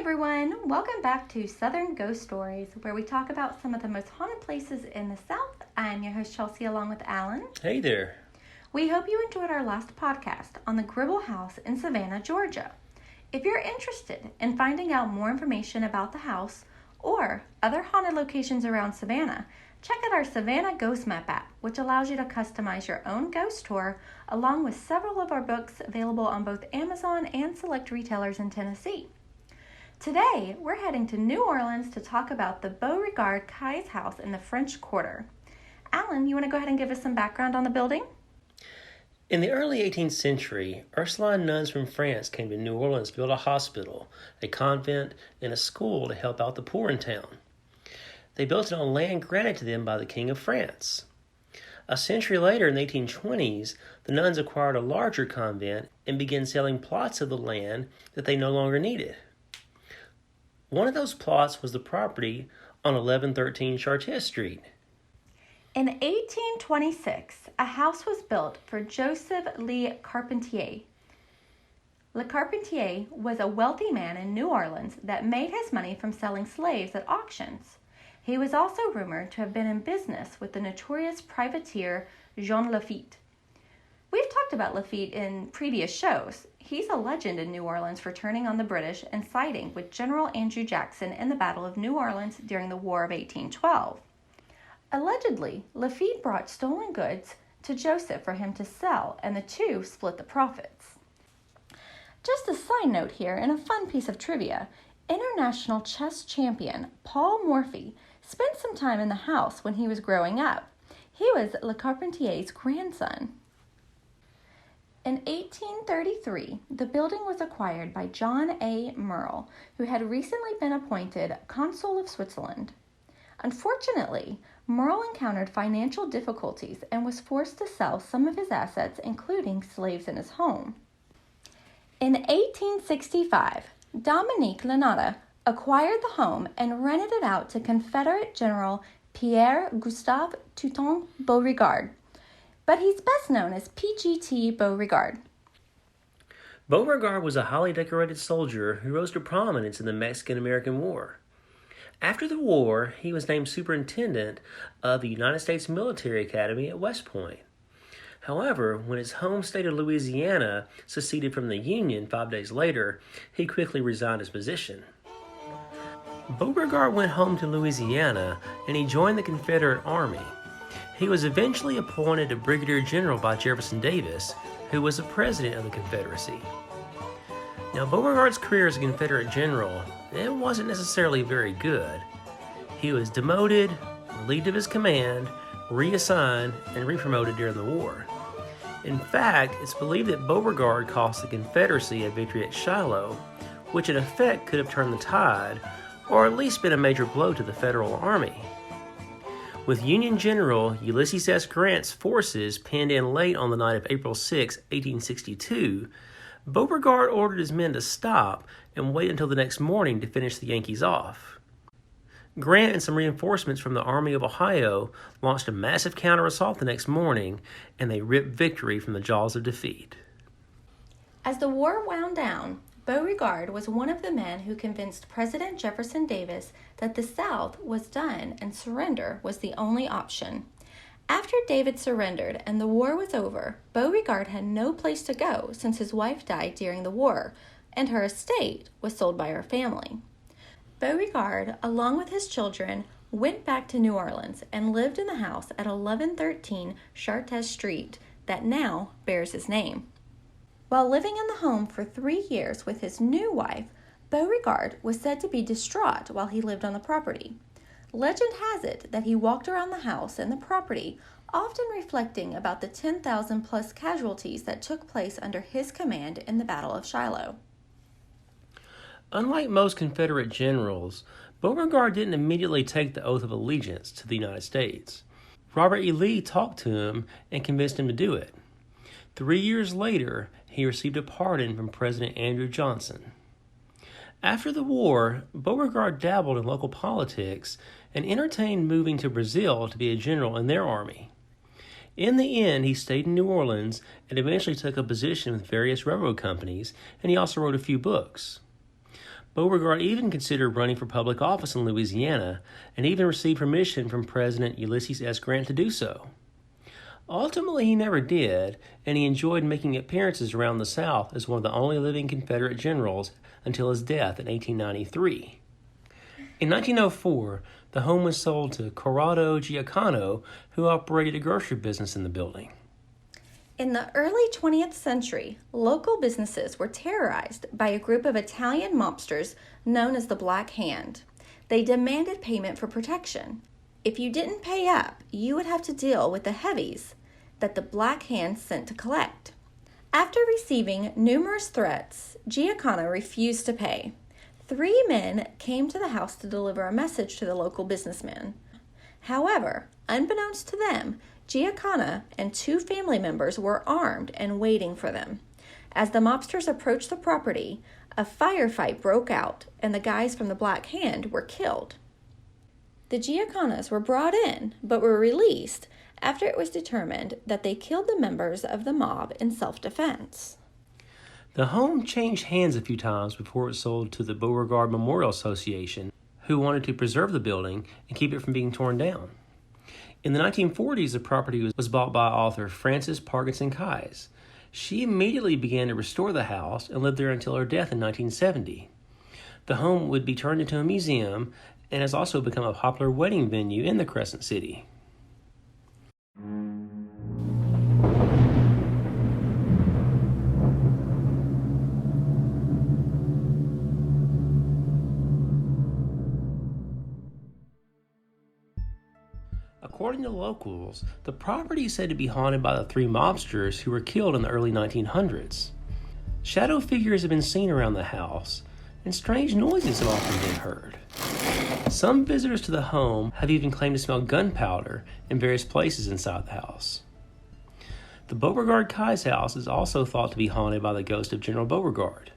everyone, welcome back to Southern Ghost Stories, where we talk about some of the most haunted places in the South. I'm your host Chelsea, along with Alan. Hey there. We hope you enjoyed our last podcast on the Gribble House in Savannah, Georgia. If you're interested in finding out more information about the house or other haunted locations around Savannah, check out our Savannah Ghost Map app, which allows you to customize your own ghost tour, along with several of our books available on both Amazon and select retailers in Tennessee. Today, we're heading to New Orleans to talk about the Beauregard-Keyes House in the French Quarter. Alan, you want to go ahead and give us some background on the building? In the early 18th century, Ursuline nuns from France came to New Orleans to build a hospital, a convent, and a school to help out the poor in town. They built it on land granted to them by the King of France. A century later, in the 1820s, the nuns acquired a larger convent and began selling plots of the land that they no longer needed. One of those plots was the property on 1113 Chartres Street. In 1826, a house was built for Joseph Le Carpentier. Le Carpentier was a wealthy man in New Orleans that made his money from selling slaves at auctions. He was also rumored to have been in business with the notorious privateer Jean Lafitte. We've talked about Lafitte in previous shows. He's a legend in New Orleans for turning on the British and siding with General Andrew Jackson in the Battle of New Orleans during the War of 1812. Allegedly, Lafitte brought stolen goods to Joseph for him to sell, and the two split the profits. Just a side note here, and a fun piece of trivia, international chess champion Paul Morphy spent some time in the house when he was growing up. He was Le Carpentier's grandson. In 1833, the building was acquired by John A. Merle, who had recently been appointed Consul of Switzerland. Unfortunately, Merle encountered financial difficulties and was forced to sell some of his assets, including slaves in his home. In 1865, Dominique Lanata acquired the home and rented it out to Confederate General Pierre-Gustave Touton Beauregard, but he's best known as PGT Beauregard. Beauregard was a highly decorated soldier who rose to prominence in the Mexican-American War. After the war, he was named superintendent of the United States Military Academy at West Point. However, when his home state of Louisiana seceded from the Union 5 days later, he quickly resigned his position. Beauregard went home to Louisiana and he joined the Confederate Army. He was eventually appointed a brigadier general by Jefferson Davis, who was the president of the Confederacy. Now, Beauregard's career as a Confederate general, it wasn't necessarily very good. He was demoted, relieved of his command, reassigned, and re-promoted during the war. In fact, it's believed that Beauregard cost the Confederacy a victory at Shiloh, which in effect could have turned the tide, or at least been a major blow to the Federal Army. With Union General Ulysses S. Grant's forces penned in late on the night of April 6, 1862, Beauregard ordered his men to stop and wait until the next morning to finish the Yankees off. Grant and some reinforcements from the Army of Ohio launched a massive counter-assault the next morning, and they ripped victory from the jaws of defeat. As the war wound down, Beauregard was one of the men who convinced President Jefferson Davis that the South was done and surrender was the only option. After David surrendered and the war was over, Beauregard had no place to go since his wife died during the war, and her estate was sold by her family. Beauregard, along with his children, went back to New Orleans and lived in the house at 1113 Chartres Street that now bears his name. While living in the home for 3 years with his new wife, Beauregard was said to be distraught while he lived on the property. Legend has it that he walked around the house and the property, often reflecting about the 10,000 plus casualties that took place under his command in the Battle of Shiloh. Unlike most Confederate generals, Beauregard didn't immediately take the oath of allegiance to the United States. Robert E. Lee talked to him and convinced him to do it. 3 years later, he received a pardon from President Andrew Johnson. After the war, Beauregard dabbled in local politics and entertained moving to Brazil to be a general in their army. In the end, he stayed in New Orleans and eventually took a position with various railroad companies, and he also wrote a few books. Beauregard even considered running for public office in Louisiana and even received permission from President Ulysses S. Grant to do so. Ultimately, he never did, and he enjoyed making appearances around the South as one of the only living Confederate generals until his death in 1893. In 1904, the home was sold to Corrado Giacono, who operated a grocery business in the building. In the early 20th century, local businesses were terrorized by a group of Italian mobsters known as the Black Hand. They demanded payment for protection. If you didn't pay up, you would have to deal with the heavies that the Black Hand sent to collect. After receiving numerous threats, Giacono refused to pay. 3 men came to the house to deliver a message to the local businessman. However, unbeknownst to them, Giacono and 2 family members were armed and waiting for them. As the mobsters approached the property, a firefight broke out and the guys from the Black Hand were killed. The Giaconos were brought in, but were released after it was determined that they killed the members of the mob in self-defense. The home changed hands a few times before it was sold to the Beauregard Memorial Association, who wanted to preserve the building and keep it from being torn down. In the 1940s, the property was bought by author Frances Parkinson Keyes. She immediately began to restore the house and lived there until her death in 1970. The home would be turned into a museum and has also become a popular wedding venue in the Crescent City. According to locals, the property is said to be haunted by the 3 mobsters who were killed in the early 1900s. Shadow figures have been seen around the house, and strange noises have often been heard. Some visitors to the home have even claimed to smell gunpowder in various places inside the house. The Beauregard-Keyes House is also thought to be haunted by the ghost of General Beauregard.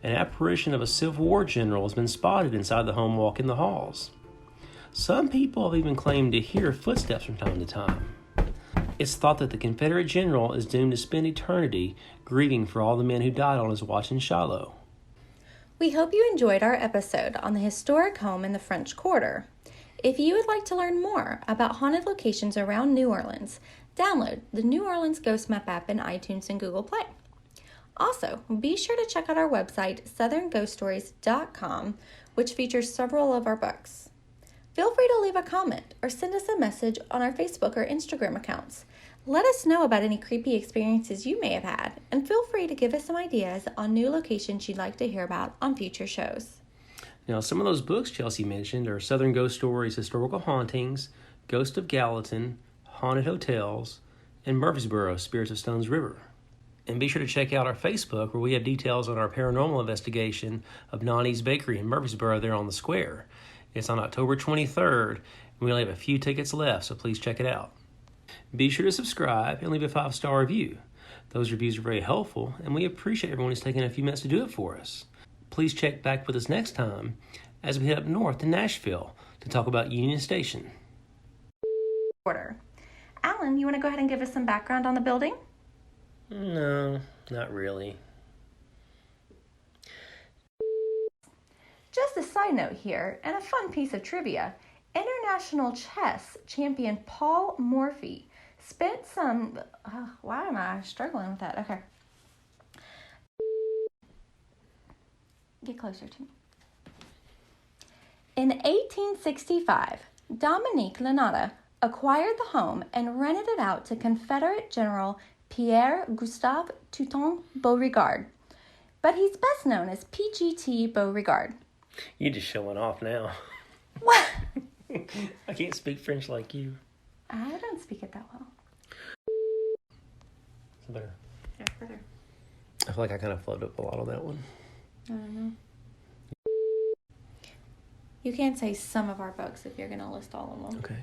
An apparition of a Civil War general has been spotted inside the home walking the halls. Some people have even claimed to hear footsteps from time to time. It's thought that the Confederate general is doomed to spend eternity grieving for all the men who died on his watch in Shiloh. We hope you enjoyed our episode on the historic home in the French Quarter. If you would like to learn more about haunted locations around New Orleans, download the New Orleans Ghost Map app in iTunes and Google Play. Also, be sure to check out our website, southernghoststories.com, which features several of our books. Feel free to leave a comment or send us a message on our Facebook or Instagram accounts. Let us know about any creepy experiences you may have had, and feel free to give us some ideas on new locations you'd like to hear about on future shows. Now, some of those books Chelsea mentioned are Southern Ghost Stories, Historical Hauntings, Ghost of Gallatin, Haunted Hotels, and Murfreesboro, Spirits of Stones River. And be sure to check out our Facebook, where we have details on our paranormal investigation of Nani's Bakery in Murfreesboro there on the square. It's on October 23rd, and we only have a few tickets left, so please check it out. Be sure to subscribe and leave a 5-star review. Those reviews are very helpful, and we appreciate everyone who's taking a few minutes to do it for us. Please check back with us next time as we head up north to Nashville to talk about Union Station. Alan, you want to go ahead and give us some background on the building? No, not really. Just a side note here, and a fun piece of trivia. International chess champion Paul Morphy spent some... why am I struggling with that? Okay. Get closer to me. In 1865, Dominique Lanata acquired the home and rented it out to Confederate General Pierre-Gustave Touton Beauregard, but he's best known as PGT Beauregard. You're just showing off now. What? I can't speak French like you. I don't speak it that well. It's better. Yeah, better. I feel like I kind of floated up a lot on that one. I don't know. You can't say some of our books if you're going to list all of them. Okay.